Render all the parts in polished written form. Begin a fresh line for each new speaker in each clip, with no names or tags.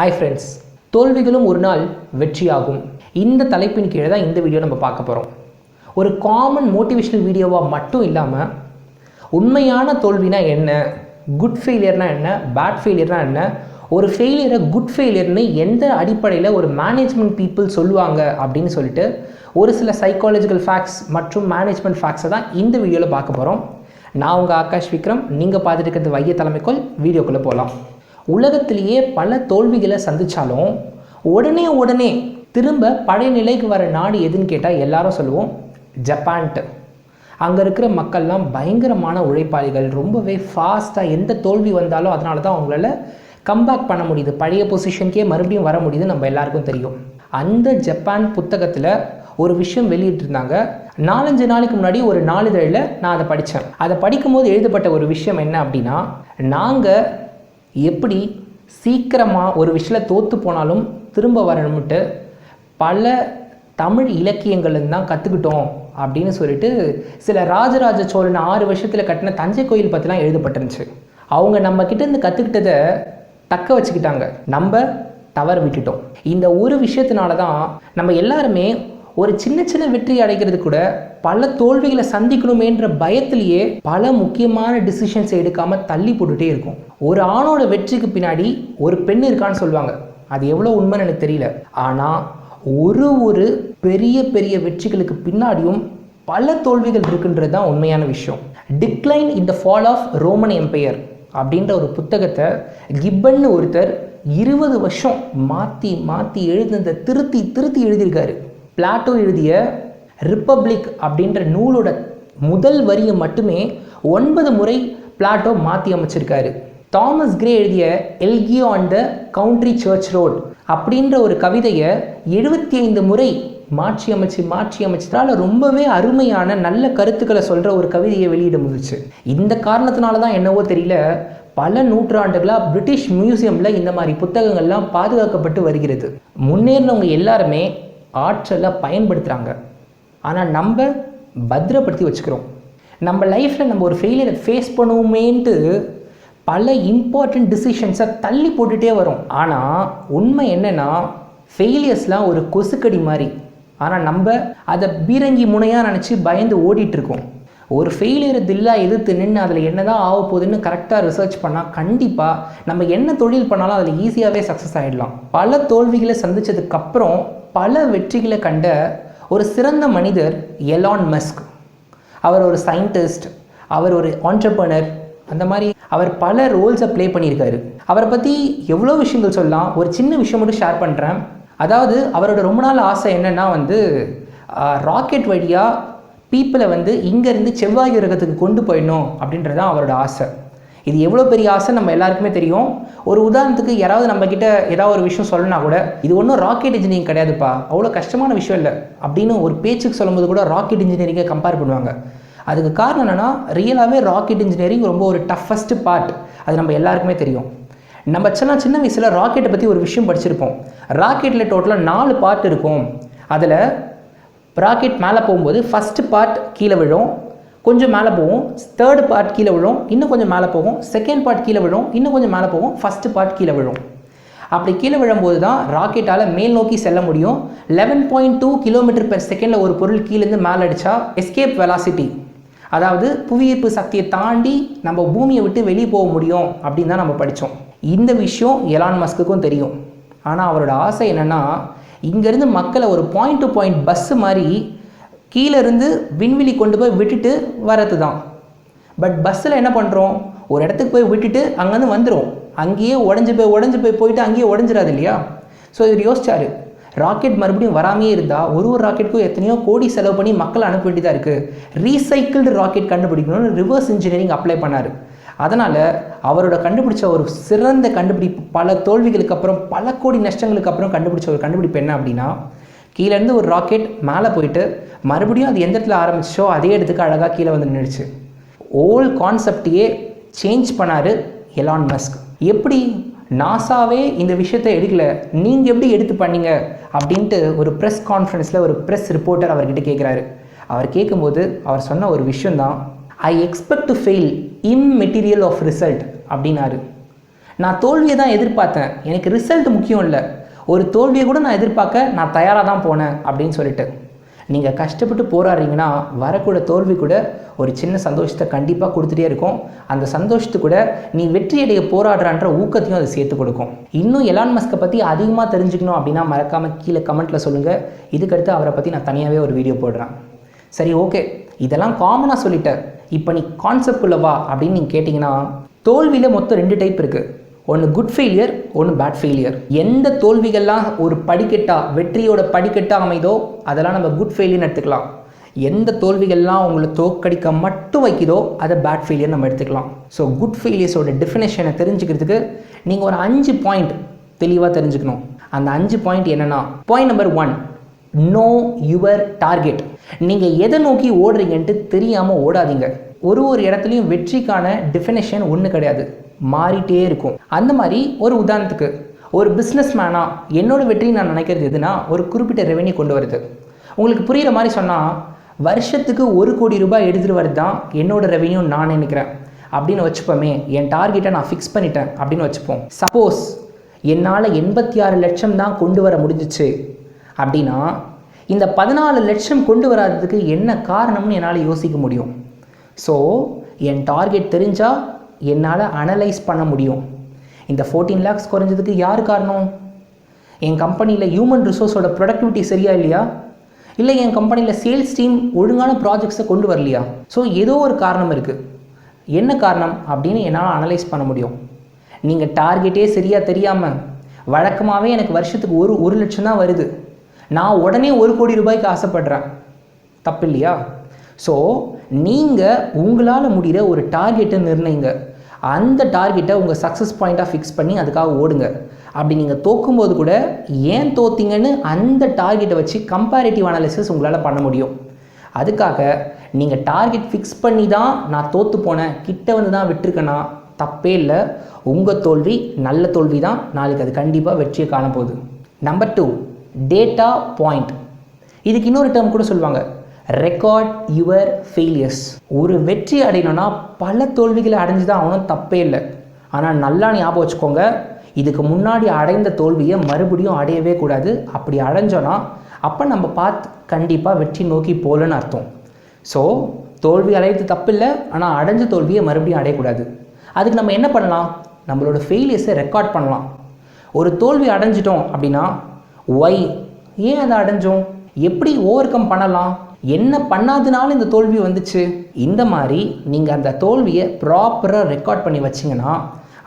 Hi friends, தோல்விகளும் ஒரு நாள் வெற்றியாகும். இந்த தலைப்பின் கீழே தான் இந்த வீடியோ நம்ம பார்க்க போகிறோம். ஒரு காமன் மோட்டிவேஷனல் வீடியோவாக மட்டும் இல்லாமல் உண்மையான தோல்வினா என்ன, குட் ஃபெயிலியர்னா என்ன, பேட் ஃபெயிலியர்னா என்ன, ஒரு ஃபெயிலியரை குட் ஃபெயிலியர்னு எந்த அடிப்படையில் ஒரு மேனேஜ்மெண்ட் பீப்புள் சொல்லுவாங்க அப்படின்னு சொல்லிட்டு ஒரு சில சைக்காலஜிக்கல் ஃபேக்ட்ஸ் மற்றும் மேனேஜ்மெண்ட் ஃபேக்ட்ஸை தான் இந்த வீடியோவில் பார்க்க போகிறோம். நான் உங்கள் ஆகாஷ் விக்ரம், நீங்கள் பார்த்துட்டு இருக்கிறது வையத்தலைமைக்கோள். வீடியோக்குள்ளே போகலாம். உலகத்திலேயே பல தோல்விகளை சந்தித்தாலும் உடனே திரும்ப பழைய நிலைக்கு வர நாடு எதுன்னு கேட்டால் எல்லாரும் சொல்லுவோம் ஜப்பான்ட்டு. அங்கே இருக்கிற மக்கள்லாம் பயங்கரமான உழைப்பாளிகள், ரொம்பவே ஃபாஸ்ட்டாக எந்த தோல்வி வந்தாலும் அதனால தான் அவங்களால கம்பேக் பண்ண முடியுது, பழைய பொசிஷனுக்கே மறுபடியும் வர முடியுது, நம்ம எல்லாருக்கும் தெரியும். அந்த ஜப்பான் புத்தகத்தில் ஒரு விஷயம் வெளியிட்டிருந்தாங்க. 4-5 நாளைக்கு முன்னாடி ஒரு நாளிதழில் நான் அதை படித்தேன். அதை படிக்கும்போது எழுதப்பட்ட ஒரு விஷயம் என்ன அப்படின்னா, நாங்கள் எப்படி சீக்கிரமாக ஒரு விஷயத்தில் தோற்று போனாலும் திரும்ப வரணும்ட்டு பல தமிழ் இலக்கியங்கள்லேருந்து தான் கற்றுக்கிட்டோம் அப்படின்னு சொல்லிட்டு சில ராஜராஜ சோழன் 6 வருஷத்தில் கட்டின தஞ்சை கோயில் பற்றிலாம் எழுதப்பட்டிருந்துச்சு. அவங்க நம்மக்கிட்டேருந்து கற்றுக்கிட்டதை தக்க வச்சுக்கிட்டாங்க, நம்ம தவறு விட்டுட்டோம். இந்த ஒரு விஷயத்தினால தான் நம்ம எல்லாருமே ஒரு சின்ன வெற்றி அடைகிறது கூட பல தோல்விகளை சந்திக்கணுமேன்ற பயத்திலேயே பல முக்கியமான டிசிஷன்ஸ் எடுக்காமல் தள்ளி போட்டுகிட்டே இருக்கும். ஒரு ஆணோட வெற்றிக்கு பின்னாடி ஒரு பெண் இருக்கான்னு சொல்லுவாங்க. அது எவ்வளோ உண்மைன்னு எனக்கு தெரியல. ஆனால் ஒரு பெரிய வெற்றிகளுக்கு பின்னாடியும் பல தோல்விகள் இருக்குன்றது தான் உண்மையான விஷயம். Decline in the fall of Roman Empire அப்படின்ற ஒரு புத்தகத்தை கிப்பன்னு ஒருத்தர் 20 வருஷம் மாற்றி எழுதுனதை திருத்தி எழுதியிருக்காரு. பிளாட்டோ எழுதிய ரிப்பப்ளிக் அப்படின்ற நூலோட முதல் வரியை மட்டுமே 9 முறை பிளாட்டோ மாற்றி அமைச்சிருக்காரு. தாமஸ் கிரே எழுதிய elegy on the country churchyard அப்படின்ற ஒரு கவிதையை 75 முறை மாற்றி அமைச்சதால் ரொம்பவே அருமையான நல்ல கருத்துக்களை சொல்கிற ஒரு கவிதையை வெளியிட முடிஞ்சிச்சு. இந்த காரணத்தினால தான் என்னவோ தெரியல, பல நூற்றாண்டுகளாக பிரிட்டிஷ் மியூசியமில் இந்த மாதிரி புத்தகங்கள்லாம் பாதுகாக்கப்பட்டு வருகிறது. முன்னேறினவங்க எல்லாருமே ஆற்றலை பயன்படுத்துகிறாங்க, ஆனால் நம்ம பத்திரப்படுத்தி வச்சுக்கிறோம். நம்ம லைஃப்பில் நம்ம ஒரு ஃபெயிலியரை ஃபேஸ் பண்ணுவோமேன்ட்டு பல இம்பார்ட்டண்ட் டிசிஷன்ஸை தள்ளி போட்டுகிட்டே வரும். ஆனால் உண்மை என்னென்னா, ஃபெயிலியர்ஸ்லாம் ஒரு கொசுக்கடி மாதிரி. ஆனால் நம்ம அதை பீரங்கி முனையாக நினச்சி பயந்து ஓடிட்டுருக்கோம். ஒரு ஃபெயிலியரை தில்லாக எதிர்த்து நின்று அதில் என்ன தான் ஆக போகுதுன்னு கரெக்டாக ரிசர்ச் பண்ணால் கண்டிப்பாக நம்ம என்ன தொழில் பண்ணாலும் அதில் ஈஸியாகவே சக்ஸஸ் ஆகிடலாம். பல தோல்விகளை சந்தித்ததுக்கப்புறம் பல வெற்றிகளை கண்ட ஒரு சிறந்த மனிதர் எலான் மஸ்க். அவர் ஒரு சயின்டிஸ்ட், அவர் ஒரு ஆண்டர்ப்ரனர், அந்த மாதிரி அவர் பல ரோல்ஸை ப்ளே பண்ணியிருக்காரு. அவரை பற்றி எவ்வளோ விஷயங்கள் சொல்லலாம். ஒரு சின்ன விஷயம் மட்டும் ஷேர் பண்ணுறேன். அதாவது அவரோட ரொம்ப நாள் ஆசை என்னென்னா ராக்கெட் வழியாக பீப்புளை இங்கேருந்து செவ்வாய் கிரகத்துக்கு கொண்டு போயிடணும் அப்படின்றதான் அவரோட ஆசை. இது எவ்வளோ பெரிய ஆசை நம்ம எல்லாருக்குமே தெரியும். ஒரு உதாரணத்துக்கு யாராவது நம்மக்கிட்ட ஏதாவது ஒரு விஷயம் சொல்லணும்னா கூட, இது ஒன்றும் ராக்கெட் இன்ஜினியரிங் கிடையாதுப்பா, அவ்வளோ கஷ்டமான விஷயம் இல்லை அப்படின்னு ஒரு பேச்சுக்கு சொல்லும்போது கூட ராக்கெட் இன்ஜினியரிங்கை கம்பேர் பண்ணுவாங்க. அதுக்கு காரணம் என்னென்னா, ரியலாகவே ராக்கெட் இன்ஜினியரிங் ரொம்ப ஒரு டஃபஸ்ட் பார்ட். அது நம்ம எல்லாருக்குமே தெரியும். நம்ம சின்ன வயசில் ராக்கெட்டை பற்றி ஒரு விஷயம் படிச்சிருப்போம். ராக்கெட்டில் டோட்டலாக 4 பார்ட் இருக்கும். அதில் ராக்கெட் மேலே போகும்போது ஃபஸ்ட்டு பார்ட் கீழே விழும், கொஞ்சம் மேலே போகும், 3rd பார்ட் கீழே விழும், இன்னும் கொஞ்சம் மேலே போகும், 2nd பார்ட் கீழே விழும், இன்னும் கொஞ்சம் மேலே போகும், 1st பார்ட் கீழே விழும். அப்படி கீழே விழும்போது தான் ராக்கெட்டால் மேல் நோக்கி செல்ல முடியும். 11.2 km/s ஒரு பொருள் கீழேருந்து மேலே அடித்தா எஸ்கேப் வெலாசிட்டி, அதாவது புவியீர்ப்பு சக்தியை தாண்டி நம்ம பூமியை விட்டு வெளியே போக முடியும் அப்படின்னு தான் நம்ம படித்தோம். இந்த விஷயம் எலான் மஸ்க்குக்கும் தெரியும். ஆனால் அவரோட ஆசை என்னென்னா, இங்கேருந்து மக்களை ஒரு பாயிண்ட் டு பாயிண்ட் பஸ்ஸு மாதிரி கீழேருந்து விண்வெளி கொண்டு போய் விட்டுட்டு வரது தான். பட் பஸ்ஸில் என்ன பண்ணுறோம், ஒரு இடத்துக்கு போய் விட்டுட்டு அங்கேருந்து வந்துடும், அங்கேயே உடஞ்சி போயிட்டு அங்கேயே உடஞ்சிடாது இல்லையா? ஸோ இவர் யோசிச்சார், ராக்கெட் மறுபடியும் வராமையே இருந்தால் ஒரு ராக்கெட்டுக்கும் எத்தனையோ கோடி செலவு பண்ணி மக்களை அனுப்ப வேண்டியதாக இருக்குது, ரீசைக்கிள்டு ராக்கெட் கண்டுபிடிக்கணும்னு ரிவர்ஸ் இன்ஜினியரிங் அப்ளை பண்ணார். அதனால் அவரோட கண்டுபிடிச்ச ஒரு சிறந்த கண்டுபிடிப்பு, பல தோல்விகளுக்கு அப்புறம் பல கோடி நஷ்டங்களுக்கு அப்புறம் கண்டுபிடிச்ச ஒரு கண்டுபிடிப்பு என்ன அப்படின்னா, கீழேருந்து ஒரு ராக்கெட் மேலே போயிட்டு மறுபடியும் அது எந்த இடத்துல ஆரம்பிச்சோ அதே இடத்துக்கு அழகாக கீழே நின்றுச்சு. ஓல் கான்செப்டையே சேஞ்ச் பண்ணார் எலான் மஸ்க். எப்படி நாசாவே இந்த விஷயத்தை எடுக்கலை, நீங்கள் எப்படி எடுத்து பண்ணீங்க அப்படின்ட்டு ஒரு ப்ரெஸ் கான்ஃபரன்ஸில் ஒரு ப்ரெஸ் ரிப்போர்ட்டர் அவர்கிட்ட கேட்குறாரு. அவர் கேட்கும்போது அவர் சொன்ன ஒரு விஷயந்தான், I expect to fail immaterial of result அப்படின்னாரு. நான் தோல்வியை தான் எதிர்பார்த்தேன், எனக்கு ரிசல்ட் முக்கியம் இல்லை, ஒரு தோல்வியை கூட நான் எதிர்பார்க்க நான் தயாராக தான் போனேன் அப்படின்னு சொல்லிட்டு. நீங்கள் கஷ்டப்பட்டு போராடுறீங்கன்னா வரக்கூட தோல்வி கூட ஒரு சின்ன சந்தோஷத்தை கண்டிப்பாக கொடுத்துட்டே இருக்கும். அந்த சந்தோஷத்து கூட நீ வெற்றியடைய போராடுறான்ற ஊக்கத்தையும் அதை சேர்த்து கொடுக்கும். இன்னும் எலான் மஸ்கை பற்றி அதிகமாக தெரிஞ்சுக்கணும் அப்படின்னா மறக்காமல் கீழே கமெண்ட்டில் சொல்லுங்கள். இதுக்கடுத்து அவரை பற்றி நான் தனியாகவே ஒரு வீடியோ போடுறேன். சரி, ஓகே, இதெல்லாம் காமனாக சொல்லிட்டேன், இப்போ நீ கான்செப்ட்குள்ளே வா அப்படின்னு நீங்கள் கேட்டிங்கன்னா, தோல்வியில் மொத்தம் 2 டைப் இருக்குது. ஒன்று குட் ஃபெயிலியர், ஒன்று பேட் ஃபெயிலியர். எந்த தோல்விகள்லாம் ஒரு படிக்கட்டாக வெற்றியோட படிக்கட்டாக அமைதோ அதெல்லாம் நம்ம குட் ஃபெயிலியர்னு எடுத்துக்கலாம். எந்த தோல்விகள்லாம் உங்களை தோற்கடிக்க மட்டும் வைக்குதோ அதை பேட் ஃபெயிலியர் நம்ம எடுத்துக்கலாம். ஸோ குட் ஃபெயிலியர்ஸோட டெஃபினேஷனை தெரிஞ்சுக்கிறதுக்கு நீங்கள் ஒரு 5 பாயிண்ட் தெளிவாக தெரிஞ்சுக்கணும். அந்த 5 பாயிண்ட் என்னென்னா, point number 1, no your target. நீங்கள் எதை நோக்கி ஓடுறீங்கன்ட்டு தெரியாமல் ஓடாதீங்க. ஒரு இடத்துலையும் வெற்றிக்கான டெஃபினேஷன் ஒன்று கிடையாது, மாறிட்டே இருக்கும். அந்த மாதிரி ஒரு உதாரணத்துக்கு ஒரு பிஸ்னஸ் மேனாக என்னோட வெற்றி நான் நினைக்கிறது எதுனா ஒரு குறிப்பிட்ட ரெவென்யூ கொண்டு வருது. உங்களுக்கு புரிகிற மாதிரி சொன்னால், வருஷத்துக்கு 1 கோடி ரூபாய் எடுத்துகிட்டு வருது தான் என்னோட ரெவென்யூ நான் நினைக்கிறேன் அப்படின்னு வச்சுப்போமே. என் டார்கெட்டை நான் ஃபிக்ஸ் பண்ணிட்டேன் அப்படின்னு வச்சுப்போம். சப்போஸ் என்னால் 86 லட்சம் தான் கொண்டு வர முடிஞ்சிச்சு அப்படின்னா இந்த 14 லட்சம் கொண்டு வராததுக்கு என்ன காரணம்னு என்னால் யோசிக்க முடியும். ஸோ என் டார்கெட் தெரிஞ்சால் என்னால் அனலைஸ் பண்ண முடியும். இந்த 14 lakhs குறைஞ்சதுக்கு யார் காரணம்? என் கம்பெனியில் ஹியூமன் ரிசோர்ஸோட ப்ரொடக்டிவிட்டி சரியா இல்லையா, இல்லை என் கம்பெனியில் சேல்ஸ் டீம் ஒழுங்கான ப்ராஜெக்ட்ஸை கொண்டு வரலையா? ஸோ ஏதோ ஒரு காரணம் இருக்குது. என்ன காரணம் அப்படின்னு என்னால் அனலைஸ் பண்ண முடியும். நீங்கள் டார்கெட்டே சரியாக தெரியாமல் வழக்கமாகவே எனக்கு வருஷத்துக்கு ஒரு லட்சம் தான் வருது, நான் உடனே 1 கோடி ரூபாய்க்கு ஆசைப்படுறேன், தப்பு இல்லையா? ஸோ நீங்கள் உங்களால் முடிகிற ஒரு டார்கெட்டை நிர்ணயிங்க. அந்த டார்கெட்டை உங்கள் சக்ஸஸ் பாயிண்ட்டாக ஃபிக்ஸ் பண்ணி அதுக்காக ஓடுங்க. அப்படி நீங்கள் தோக்கும்போது கூட ஏன் தோத்தீங்கன்னு அந்த டார்கெட்டை வச்சு கம்பேரிட்டிவ் அனாலிசிஸ் உங்களால் பண்ண முடியும். அதுக்காக நீங்கள் டார்கெட் ஃபிக்ஸ் பண்ணி தான் நான் தோற்று போனேன், கிட்ட வந்து தான் விட்டுருக்கேன்னா தப்பே இல்லை. உங்கள் தோல்வி நல்ல தோல்வி தான், நாளைக்கு அது கண்டிப்பாக வெற்றியை காணப்போகுது. Number 2, data point. இதுக்கு இன்னொரு டேர்ம் கூட சொல்லுவாங்க, ரெக்கார்ட் யுவர் ஃபெயிலியர்ஸ். ஒரு வெற்றி அடையணும்னா பல தோல்விகளை அடைஞ்சு தான் ஆகணும், தப்பே இல்லை. ஆனால் நல்லா ஞாபகம் வச்சுக்கோங்க, இதுக்கு முன்னாடி அடைந்த தோல்வியை மறுபடியும் அடையவே கூடாது. அப்படி அடைஞ்சோன்னா அப்போ நம்ம கண்டிப்பாக வெற்றி நோக்கி போகலன்னு அர்த்தம். ஸோ தோல்வி அடையிறது தப்பு இல்லை, ஆனால் அடைஞ்ச தோல்வியை மறுபடியும் அடையக்கூடாது. அதுக்கு நம்ம என்ன பண்ணலாம், நம்மளோட ஃபெயிலியர்ஸை ரெக்கார்ட் பண்ணலாம். ஒரு தோல்வி அடைஞ்சிட்டோம் அப்படின்னா ஒய், ஏன் அதை அடைஞ்சோம், எப்படி ஓவர் கம் பண்ணலாம், என்ன பண்ணாதனால இந்த தோல்வி வந்துச்சு, இந்த மாதிரி நீங்கள் அந்த தோல்வியை ப்ராப்பராக ரெக்கார்ட் பண்ணி வச்சிங்கன்னா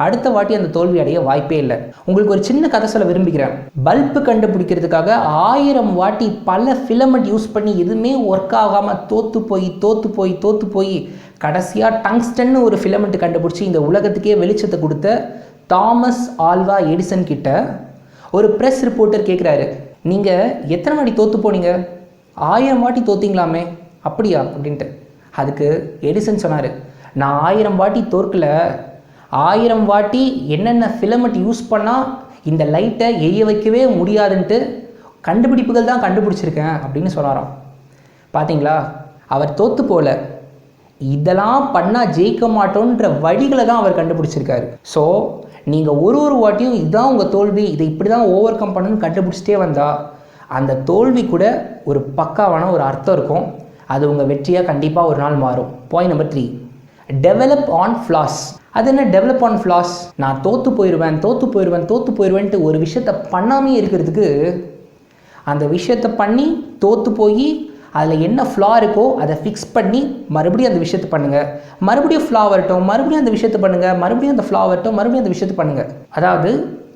அடுத்த வாட்டி அந்த தோல்வி அடைய வாய்ப்பே இல்லை. உங்களுக்கு ஒரு சின்ன கதை சொல்ல விரும்புகிறேன். பல்பு கண்டுபிடிக்கிறதுக்காக 1000 வாட்டி பல ஃபிலமெண்ட் யூஸ் பண்ணி எதுவுமே ஒர்க் ஆகாமல் தோற்று போய் கடைசியாக டங்ஸ்டன் ஒரு ஃபிலமெண்ட் கண்டுபிடிச்சி இந்த உலகத்துக்கே வெளிச்சத்தை கொடுத்த தாமஸ் ஆல்வா எடிசன் கிட்ட ஒரு ப்ரெஸ் ரிப்போர்ட்டர் கேட்குறாரு, நீங்கள் எத்தனை வாட்டி தோற்று போனீங்க? 1000 வாட்டி தோற்றிங்களாமே, அப்படியா அப்படின்ட்டு. அதுக்கு எடிசன் சொன்னார், நான் 1000 வாட்டி தோற்கல, 1000 வாட்டி என்னென்ன ஃபிலமெண்ட் யூஸ் பண்ணால் இந்த லைட்டை எரிய வைக்கவே முடியாதுன்ட்டு கண்டுபிடிப்புகள் தான் கண்டுபிடிச்சிருக்கேன் அப்படின்னு சொன்னாராம். பார்த்தீங்களா, அவர் தோற்று போல, இதெல்லாம் பண்ணால் ஜெயிக்க மாட்டோன்ற வழிகளை தான் அவர் கண்டுபிடிச்சிருக்காரு. ஸோ நீங்கள் ஒரு வாட்டியும் இதுதான் உங்கள் தோல்வி, இதை இப்படி தான் ஓவர் கம் பண்ணணும்னு கண்டுபிடிச்சிட்டே வந்தால் அந்த தோல்வி கூட ஒரு பக்காவான ஒரு அர்த்தம் இருக்கும். அது உங்கள் வெற்றியாக கண்டிப்பாக ஒரு நாள் மாறும். Point number 3, develop on flaws. அது என்ன டெவலப் ஆன் ஃப்ளாஸ்? நான் தோற்று போயிடுவேன்ட்டு ஒரு விஷயத்தை பண்ணாமே இருக்கிறதுக்கு அந்த விஷயத்தை பண்ணி தோற்று போய் அதில் என்ன ஃப்ளா இருக்கோ அதை ஃபிக்ஸ் பண்ணி மறுபடியும் அந்த விஷயத்தை பண்ணுங்கள், மறுபடியும் ஃப்ளா வரட்டும், மறுபடியும் அந்த விஷயத்தை பண்ணுங்கள், மறுபடியும் அந்த ஃப்ளா வரட்டும், மறுபடியும் அந்த விஷயத்தை பண்ணுங்கள். அதாவது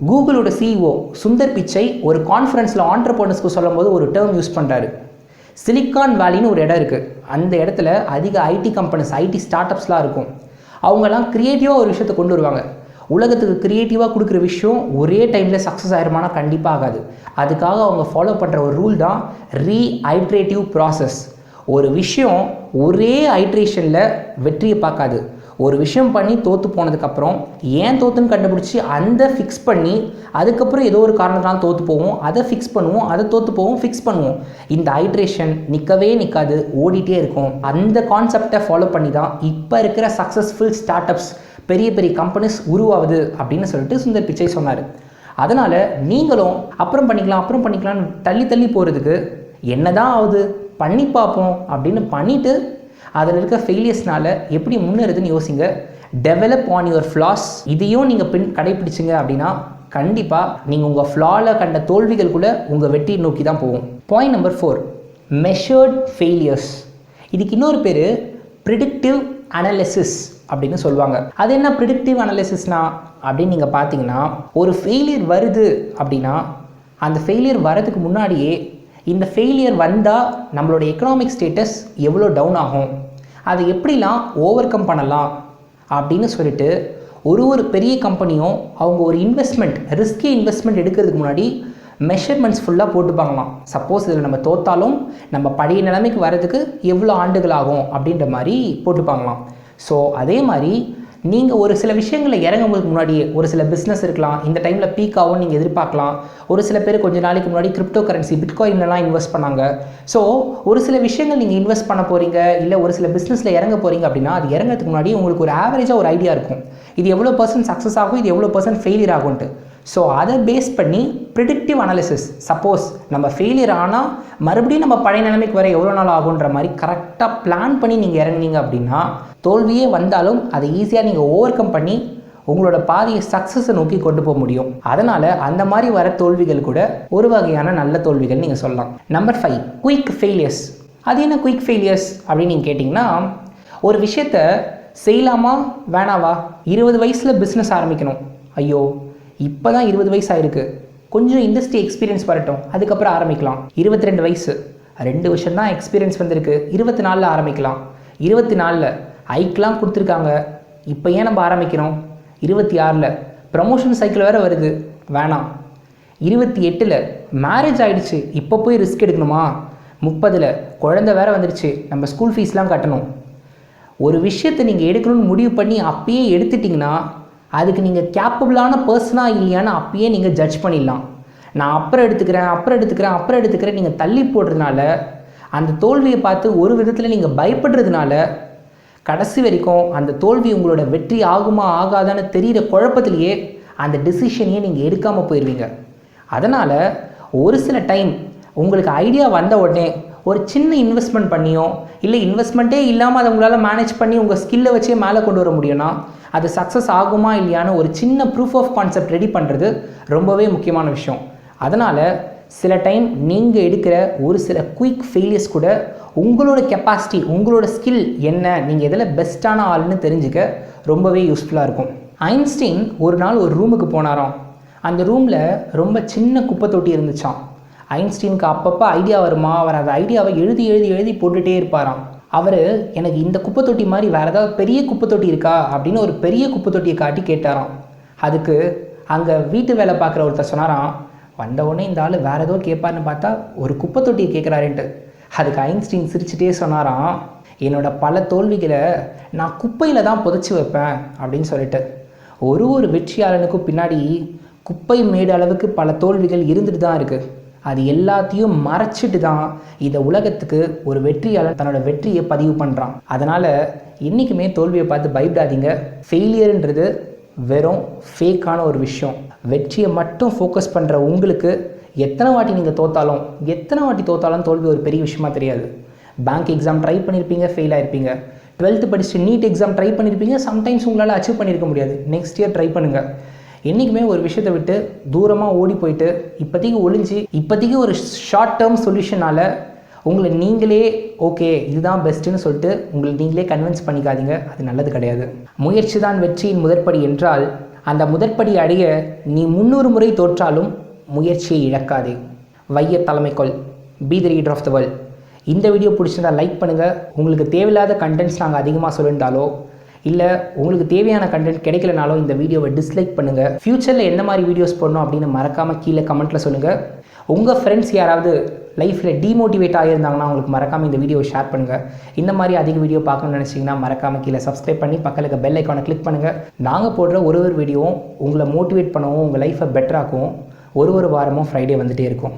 கூகுளோட CEO சுந்தர் பிச்சை ஒரு கான்ஃபரன்ஸில் ஆண்டர்பிரனர்ஸ்க்கு சொல்லும் போது ஒரு டேர்ம் யூஸ் பண்ணுறாரு. சிலிக்கான் வேலின்னு ஒரு இடம் இருக்குது. அந்த இடத்துல அதிக ஐடி கம்பெனிஸ், ஐடி ஸ்டார்ட் அப்ஸ்லாம் இருக்கும். அவங்கெல்லாம் க்ரியேட்டிவாக ஒரு விஷயத்தை கொண்டு வருவாங்க. உலகத்துக்கு க்ரியேட்டிவாக கொடுக்குற விஷயம் ஒரே டைமில் சக்ஸஸ் ஆயிருமானா கண்டிப்பாக ஆகாது. அதுக்காக அவங்க ஃபாலோ பண்ணுற ஒரு ரூல் தான் ரீஐட்ரேட்டிவ் ப்ராசஸ். ஒரு விஷயம் ஒரே ஐட்ரேஷனில் வெற்றியை பார்க்காது. ஒரு விஷயம் பண்ணி தோற்று போனதுக்கப்புறம் ஏன் தோற்றுன்னு கண்டுபிடிச்சி அந்த ஃபிக்ஸ் பண்ணி அதுக்கப்புறம் ஏதோ ஒரு காரணத்தினால தோற்று போவோம், அதை ஃபிக்ஸ் பண்ணுவோம், அதை தோற்று போவோம், ஃபிக்ஸ் பண்ணுவோம். இந்த ஐட்ரேஷன் நிற்கவே நிற்காது, ஓடிட்டே இருக்கும். அந்த கான்செப்டை ஃபாலோ பண்ணி தான் இப்போ இருக்கிற சக்ஸஸ்ஃபுல் ஸ்டார்ட் அப்ஸ் பெரிய பெரிய கம்பெனிஸ் உருவாகுது அப்படின்னு சொல்லிட்டு சுந்தர் பிச்சை சொன்னார். அதனால் நீங்களும் அப்புறம் பண்ணிக்கலாம்னு தள்ளி போகிறதுக்கு என்னதான் ஆகுது பண்ணி பார்ப்போம் அப்படின்னு பண்ணிவிட்டு அதில் இருக்க ஃபெயிலியர்ஸ்னால் எப்படி முன்னேறதுன்னு யோசிங்க. Develop on your flaws. இதையும் நீங்கள் கடைப்பிடிச்சிங்க அப்படின்னா கண்டிப்பாக நீங்கள் உங்கள் ஃப்ளாவில் கண்ட தோல்விகள் கூட உங்கள் வெற்றியை நோக்கி தான் போகும். Point number 4, measured failures. இதுக்கு இன்னொரு பேர் ப்ரிடிக்டிவ் அனாலிசிஸ் அப்படின்னு சொல்லுவாங்க. அது என்ன ப்ரிடிக்டிவ் அனாலிசிஸ்னா அப்படின்னு நீங்கள் பார்த்தீங்கன்னா, ஒரு ஃபெயிலியர் வருது அப்படின்னா அந்த ஃபெயிலியர் வரதுக்கு முன்னாடியே இந்த ஃபெயிலியர் வந்தால் நம்மளோட எக்கனாமிக் ஸ்டேட்டஸ் எவ்வளோ டவுன் ஆகும், அதை எப்படிலாம் ஓவர் கம் பண்ணலாம் அப்படின்னு சொல்லிட்டு ஒரு பெரிய கம்பெனியும் அவங்க ஒரு ரிஸ்கி இன்வெஸ்ட்மெண்ட் எடுக்கிறதுக்கு முன்னாடி மெஷர்மெண்ட்ஸ் ஃபுல்லாக போட்டுப்பாங்களாம். சப்போஸ் இதில் நம்ம தோத்தாலும் நம்ம பழைய நிலைமைக்கு வரதுக்கு எவ்வளோ ஆண்டுகள் ஆகும் அப்படின்ற மாதிரி போட்டுப்பாங்களாம். ஸோ அதே மாதிரி நீங்கள் ஒரு சில விஷயங்களில் இறங்கும்போதுக்கு முன்னாடியே ஒரு சில பிஸ்னஸ் இருக்கலாம், இந்த டைமில் பீக் ஆகும் நீங்கள் எதிர்பார்க்கலாம். ஒரு சில பேர் கொஞ்சம் நாளைக்கு முன்னாடி கிரிப்டோ கரன்சி பிட்காயின்லாம் இன்வெஸ்ட் பண்ணாங்க. ஸோ ஒரு சில விஷயங்கள் நீங்கள் இன்வெஸ்ட் பண்ண போகிறீங்க, இல்லை ஒரு சில பிஸ்னஸில் இறங்க போகிறீங்க அப்படின்னா அது இறங்கிறதுக்கு முன்னாடி உங்களுக்கு ஒரு ஆவரேஜாக ஒரு ஐடியா இருக்கும், இது எவ்வளோ % சக்ஸஸ் ஆகும், இது எவ்வளோ % ஃபெயிலியர் ஆகும்ன்ட்டு. ஸோ அதை பேஸ் பண்ணி ப்ரிடிக்டிவ் அனாலிசிஸ், சப்போஸ் நம்ம ஃபெயிலியர் ஆனால் மறுபடியும் நம்ம பழைய நிலைமைக்கு வர எவ்வளோ நாள் ஆகுன்ற மாதிரி கரெக்டாக பிளான் பண்ணி நீங்கள் இறங்குனீங்க அப்படின்னா தோல்வியே வந்தாலும் அதை ஈஸியாக நீங்கள் ஓவர் கம் பண்ணி உங்களோட பாதியை சக்ஸஸை நோக்கி கொண்டு போக முடியும். அதனால் அந்த மாதிரி வர தோல்விகள் கூட ஒரு வகையான நல்ல தோல்விகள் நீங்கள் சொல்லலாம். Number 5, quick failures. அது என்ன குயிக் ஃபெயிலியர்ஸ் அப்படின்னு நீங்கள் கேட்டிங்கன்னா, ஒரு விஷயத்தை செய்யலாமா வேணாவா, 20 வயசில் பிஸ்னஸ் ஆரம்பிக்கணும், ஐயோ இப்போ தான் 20 வயசு ஆயிருக்கு, கொஞ்சம் இண்டஸ்ட்ரி எக்ஸ்பீரியன்ஸ் வரட்டும் அதுக்கப்புறம் ஆரம்பிக்கலாம். 22 வயசு, 2 வருஷம் தான் எக்ஸ்பீரியன்ஸ் வந்திருக்கு, 24 ஆரம்பிக்கலாம். 24 ஐக்கெலாம் கொடுத்துருக்காங்க, இப்போ ஏன் நம்ம ஆரம்பிக்கிறோம்? 26 ப்ரமோஷன் சைக்கிள் வேறு வருது, வேணாம். 28 மேரேஜ் ஆகிடுச்சு, இப்போ போய் ரிஸ்க் எடுக்கணுமா? 30 குழந்தை வேறு வந்துடுச்சு, நம்ம ஸ்கூல் ஃபீஸ்லாம் கட்டணும். ஒரு விஷயத்தை நீங்கள் எடுக்கணும்னு முடிவு பண்ணி அப்பயே எடுத்துட்டிங்கன்னா அதுக்கு நீங்கள் கேப்பபிளான பர்சனாக இல்லையான்னு அப்பயே நீங்கள் ஜட்ஜ் பண்ணிடலாம். நான் அப்புறம் எடுத்துக்கிறேன் நீங்கள் தள்ளி போடுறதுனால அந்த தோல்வியை பார்த்து ஒரு விதத்தில் நீங்கள் பயப்படுறதுனால கடைசி வரைக்கும் அந்த தோல்வி உங்களோட வெற்றி ஆகுமா ஆகாதான்னு தெரிகிற குழப்பத்திலேயே அந்த டிசிஷனையே நீங்கள் எடுக்காமல் போயிடுவீங்க. அதனால் ஒரு சில டைம் உங்களுக்கு ஐடியா வந்த உடனே ஒரு சின்ன இன்வெஸ்ட்மெண்ட் பண்ணியோ இல்லை இன்வெஸ்ட்மெண்ட்டே இல்லாமல் அதை உங்களால் மேனேஜ் பண்ணி உங்கள் ஸ்கில்லை வச்சே மேலே கொண்டு வர முடியும்னா அது சக்ஸஸ் ஆகுமா இல்லையான்னு ஒரு சின்ன ப்ரூஃப் ஆஃப் கான்செப்ட் ரெடி பண்ணுறது ரொம்பவே முக்கியமான விஷயம். அதனால் சில டைம் நீங்கள் எடுக்கிற ஒரு சில குயிக் ஃபெயிலியர்ஸ் கூட உங்களோட கெப்பாசிட்டி, உங்களோட ஸ்கில் என்ன, நீங்கள் எதில் பெஸ்ட்டான ஆள்னு தெரிஞ்சுக்க ரொம்பவே யூஸ்ஃபுல்லாக இருக்கும். ஐன்ஸ்டீன் ஒரு நாள் ஒரு ரூமுக்கு போனாராம். அந்த ரூமில் ரொம்ப சின்ன குப்பை தொட்டி இருந்துச்சான். ஐன்ஸ்டீனுக்கு அப்பப்போ ஐடியா வருமா, அவர் அந்த ஐடியாவை எழுதி போட்டுகிட்டே இருப்பாராம். அவர் எனக்கு இந்த குப்பை தொட்டி மாதிரி வேறு ஏதாவது பெரிய குப்பை தொட்டி இருக்கா அப்படின்னு ஒரு பெரிய குப்பை தொட்டியை காட்டி கேட்டாராம். அதுக்கு அங்கே வீட்டு வேலை பார்க்குற ஒருத்தர் சொன்னாராம், வந்தவுடனே இந்த ஆள் வேறு ஏதோ கேட்பார்னு பார்த்தா ஒரு குப்பை தொட்டியை கேட்குறாருன்ட்டு. அதுக்கு ஐன்ஸ்டீன் சிரிச்சுட்டே சொன்னாராம், என்னோட பல தோல்விகளை நான் குப்பையில் தான் புதைச்சி வைப்பேன் அப்படின்னு சொல்லிட்டு. ஒரு வெற்றியாளனுக்கும் பின்னாடி குப்பை மேடு அளவுக்கு பல தோல்விகள் இருந்துட்டு தான் இருக்குது. அது எல்லாத்தையும் மறைச்சிட்டு தான் இந்த உலகத்துக்கு ஒரு வெற்றியாளர் தன்னோட வெற்றியை பதிவு பண்ணுறான். அதனால் என்றைக்குமே தோல்வியை பார்த்து பயப்படாதீங்க. ஃபெயிலியர்ன்றது வெறும் ஃபேக்கான ஒரு விஷயம். வெற்றியை மட்டும் ஃபோக்கஸ் பண்ணுற உங்களுக்கு எத்தனை வாட்டி தோத்தாலும் தோல்வி ஒரு பெரிய விஷயமா தெரியாது. பேங்க் எக்ஸாம் ட்ரை பண்ணியிருப்பீங்க, ஃபெயில் ஆகிருப்பீங்க. 12th படிச்சுட்டு நீட் எக்ஸாம் ட்ரை பண்ணியிருப்பீங்க, சம்டைம்ஸ் உங்களால் அச்சீவ் பண்ணியிருக்க முடியாது. நெக்ஸ்ட் இயர் ட்ரை பண்ணுங்கள். என்றைக்குமே ஒரு விஷயத்தை விட்டு தூரமாக ஓடி போயிட்டு இப்போதைக்கு ஒரு ஷார்ட் டேர்ம் சொல்யூஷனால் உங்களை நீங்களே ஓகே இதுதான் பெஸ்ட்டுன்னு சொல்லிட்டு உங்களை நீங்களே கன்வின்ஸ் பண்ணிக்காதீங்க. அது நல்லது கிடையாது. முயற்சி தான் வெற்றியின் முதற்படி என்றால் அந்த முதற்படி அடைய நீ 300 முறை தோற்றாலும் முயற்சியை இழக்காதே. வையத்தலைமைக்கோள், be the leader of the world. இந்த வீடியோ பிடிச்சிருந்தா லைக் பண்ணுங்கள். உங்களுக்கு தேவையில்லாத கண்டென்ட்ஸ் நாங்கள் அதிகமாக சொல்லியிருந்தாலோ இல்லை உங்களுக்கு தேவையான கண்டென்ட் கிடைக்கலனாலோ இந்த வீடியோவை டிஸ்லைக் பண்ணுங்கள். ஃப்யூச்சரில் எந்த மாதிரி வீடியோஸ் போடணும் அப்படின்னு மறக்காமல் கீழே கமெண்ட்டில் சொல்லுங்கள். உங்கள் ஃப்ரெண்ட்ஸ் யாராவது லைஃப்பில் டிமோட்டிவேட் ஆகியிருந்தாங்கன்னா அவங்களுக்கு மறக்காமல் இந்த வீடியோவை ஷேர் பண்ணுங்கள். இந்த மாதிரி அதிக வீடியோ பார்க்கணும்னு நினச்சிங்கன்னா மறக்காமல் கீழே சப்ஸ்கிரைப் பண்ணி பக்கத்தில் இருக்க பெல் ஐக்கானை கிளிக் பண்ணுங்கள். நாங்கள் போடுற ஒரு வீடியோவும் உங்களை மோட்டிவேட் பண்ணவும் உங்கள் லைஃப்பை பெட்டராக்கவும் ஒரு வாரமும் ஃப்ரைடே வந்துகிட்டே இருக்கும்.